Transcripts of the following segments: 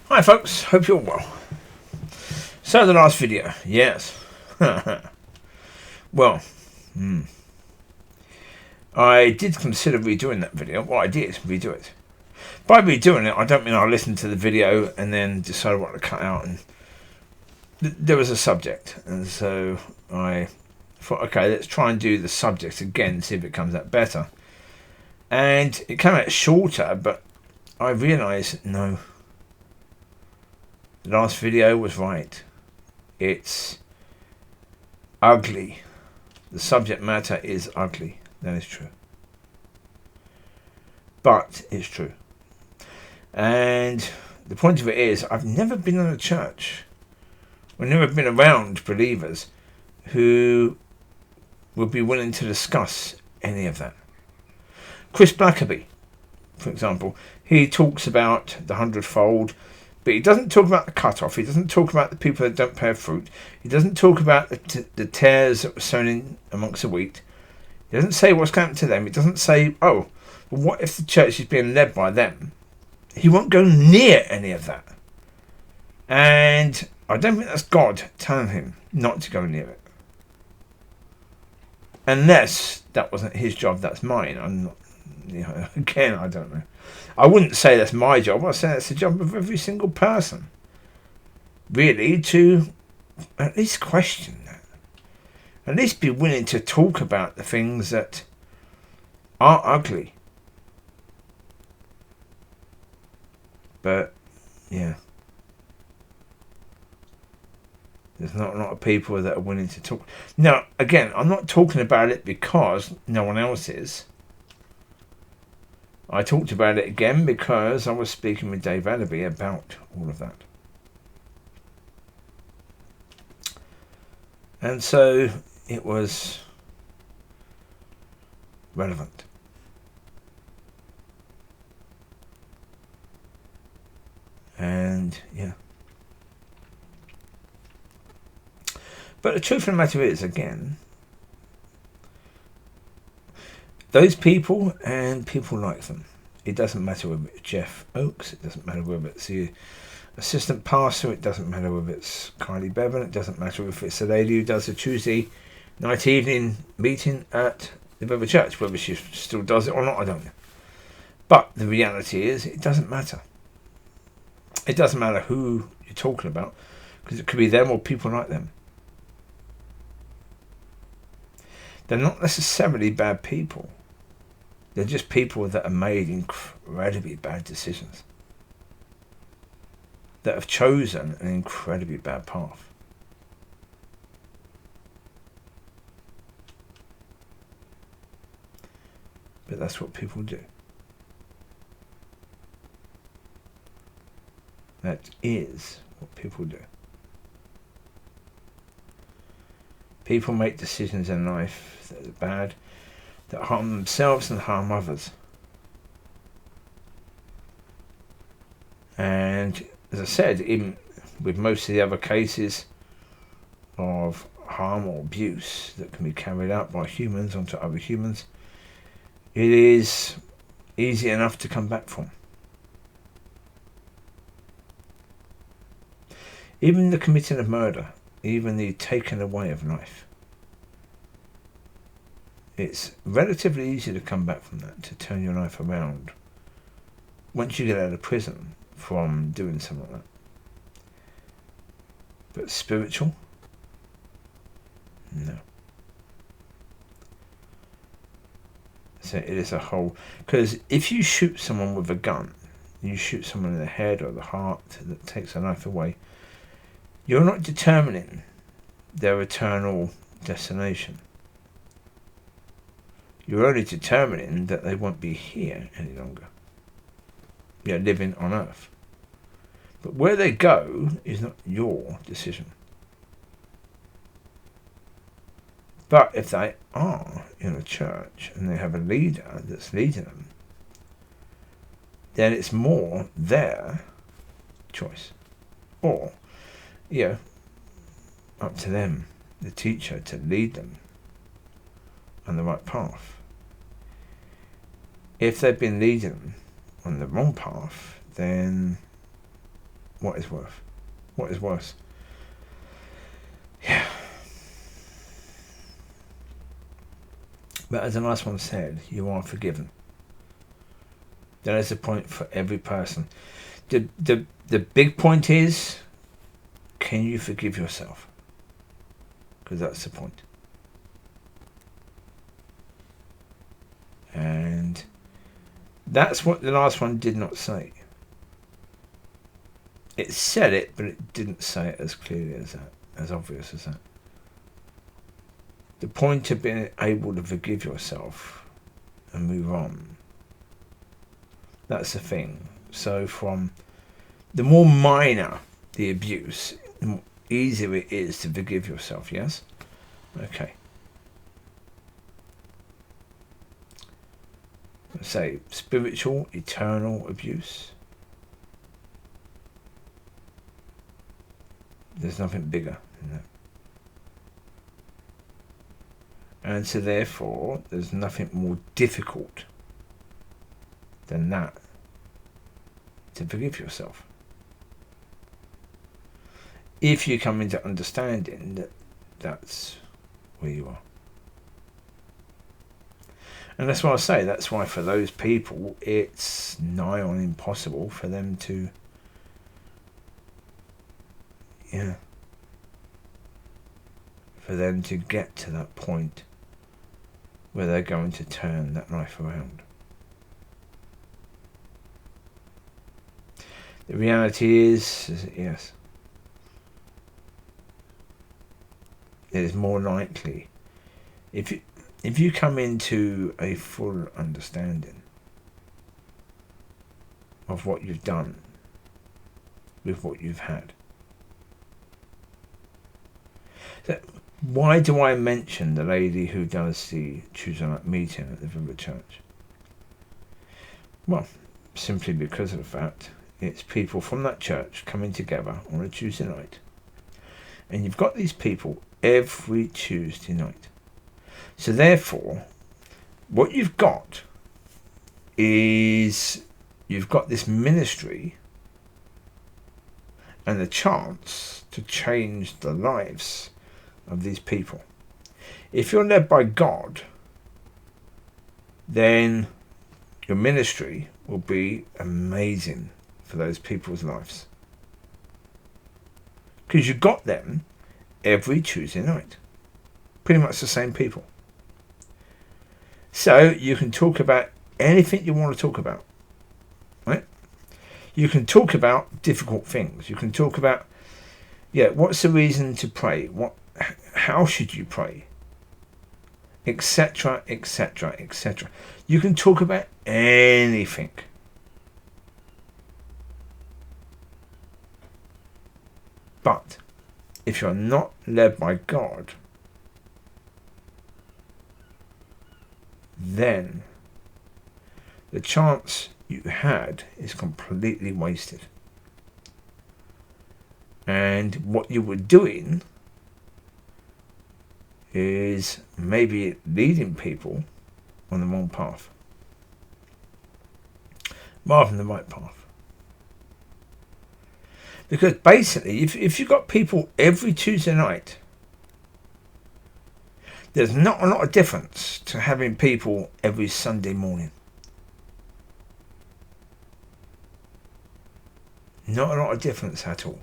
Hi folks, hope you're well. So the last video, yes. Well, I did consider redoing that video. Well, I did redo it. By redoing it, I don't mean I listened to the video and then decided what to cut out. And there was a subject, and so I thought, okay, let's try and do the subject again, see if it comes out better. And it came out shorter, but I realised, no, the last video was right. It's ugly. The subject matter is ugly. That is true. But it's true. And the point of it is, I've never been in a church. I've never been around believers who would be willing to discuss any of that. Chris Blackaby, for example, he talks about the hundredfold, but he doesn't talk about the cut-off. He doesn't talk about the people that don't bear fruit. He doesn't talk about the tares that were sown in amongst the wheat. He doesn't say what's happened to them. He doesn't say, oh, well, what if the church is being led by them? He won't go near any of that. And I don't think that's God telling him not to go near it. Unless that wasn't his job, that's mine. I'm not, again, I don't know. I wouldn't say that's my job. I'd say that's the job of every single person. Really, to at least question that. At least be willing to talk about the things that are ugly. But, yeah. There's not a lot of people that are willing to talk. Now, again, I'm not talking about it because no one else is. I talked about it again because I was speaking with Dave Allaby about all of that. And so it was relevant. And yeah. But the truth of the matter is, again, those people and people like them. It doesn't matter whether it's Jeff Oakes. It doesn't matter whether it's the assistant pastor. It doesn't matter whether it's Kylie Bevan. It doesn't matter if it's the lady who does a Tuesday night evening meeting at the River Church. Whether she still does it or not, I don't know. But the reality is, it doesn't matter. It doesn't matter who you're talking about, because it could be them or people like them. They're not necessarily bad people. They're just people that have made incredibly bad decisions. That have chosen an incredibly bad path. But that's what people do. That is what people do. People make decisions in life that are bad, that harm themselves and harm others. And as I said, even with most of the other cases of harm or abuse that can be carried out by humans onto other humans, it is easy enough to come back from. Even the committing of murder, even the taking away of life. It's relatively easy to come back from that, to turn your life around once you get out of prison from doing something like that. But spiritual? No. So it is a whole... Because if you shoot someone with a gun, you shoot someone in the head or the heart that takes their life away, you're not determining their eternal destination. You're only determining that they won't be here any longer. You're living on earth. But where they go is not your decision. But if they are in a church and they have a leader that's leading them, then it's more their choice. Or, up to them, the teacher, to lead them on the right path. If they've been leading them on the wrong path, then what is worse? What is worse? Yeah. But as the last one said, you are forgiven. That is the point for every person. The big point is, can you forgive yourself? Because that's the point. And that's what the last one did not say. It said it, but it didn't say it as clearly as that, as obvious as that. The point of being able to forgive yourself and move on, that's the thing. So from the more minor the abuse, the more easier it is to forgive yourself, yes? Okay. Say spiritual, eternal abuse. There's nothing bigger than that. And so therefore, there's nothing more difficult than that to forgive yourself. If you come into understanding that that's where you are. And that's why I say, that's why for those people, it's nigh on impossible for them to, for them to get to that point where they're going to turn that life around. The reality is yes, it is more likely if you come into a full understanding of what you've done with what you've had. So why do I mention the lady who does the Tuesday night meeting at the village church? Well, simply because of the fact it's people from that church coming together on a Tuesday night. And you've got these people every Tuesday night. So therefore, what you've got is you've got this ministry and the chance to change the lives of these people. If you're led by God, then your ministry will be amazing for those people's lives. Because you've got them every Tuesday night. Pretty much the same people. So you can talk about anything you want to talk about. Right? You can talk about difficult things. You can talk about, what's the reason to pray? How should you pray? Etc, etc, etc. You can talk about anything. But if you're not led by God, then the chance you had is completely wasted. And what you were doing is maybe leading people on the wrong path rather than the right path. Because basically, if you've got people every Tuesday night, there's not a lot of difference to having people every Sunday morning. Not a lot of difference at all.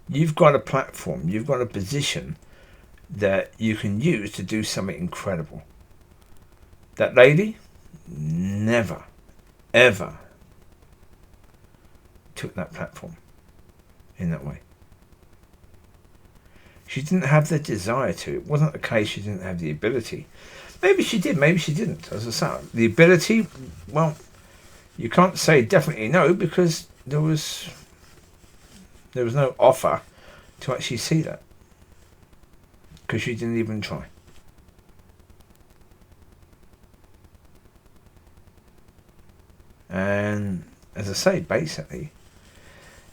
You've got a platform, you've got a position that you can use to do something incredible. That lady never, ever took that platform in that way. She didn't have the desire to. It wasn't the case she didn't have the ability. Maybe she did, maybe she didn't. As I say, the ability, well, you can't say definitely no, because there was no offer to actually see that, because she didn't even try. And as I say, basically,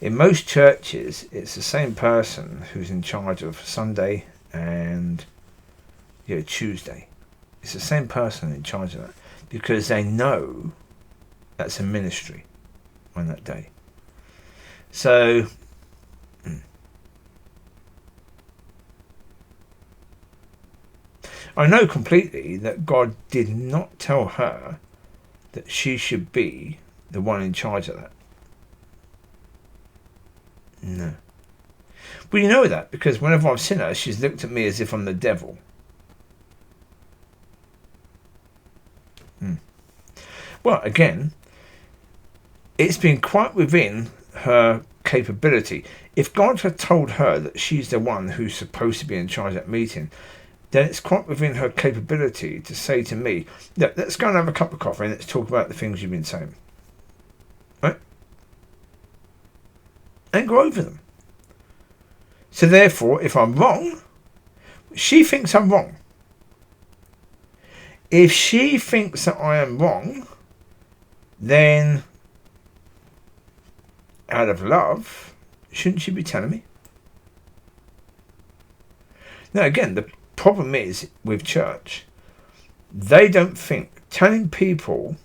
in most churches, it's the same person who's in charge of Sunday and Tuesday. It's the same person in charge of that, because they know that's a ministry. on that day. So I know completely that God did not tell her that she should be the one in charge of that. No. Well, you know that because whenever I've seen her, she's looked at me as if I'm the devil. Well, again, it's been quite within her capability. If God had told her that she's the one who's supposed to be in charge of that meeting, then it's quite within her capability to say to me, look, let's go and have a cup of coffee and let's talk about the things you've been saying. Right? And go over them. So therefore, if I'm wrong, she thinks I'm wrong. If she thinks that I am wrong, then out of love, shouldn't she be telling me? Now again, the problem is with church, they don't think telling people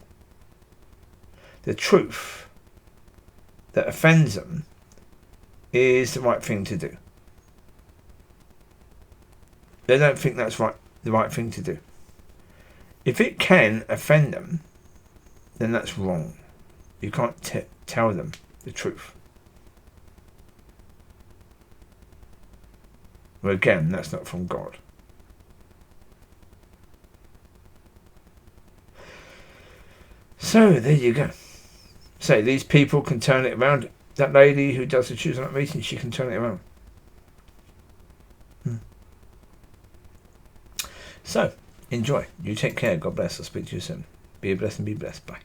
the truth that offends them is the right thing to do. They don't think that's the right thing to do. If it can offend them, then that's wrong. You can't tell them the truth. Well, again, that's not from God. So, there you go. So, these people can turn it around. That lady who does the choosing up meeting, she can turn it around. So, enjoy. You take care. God bless. I'll speak to you soon. Be a blessing. Be blessed. Bye.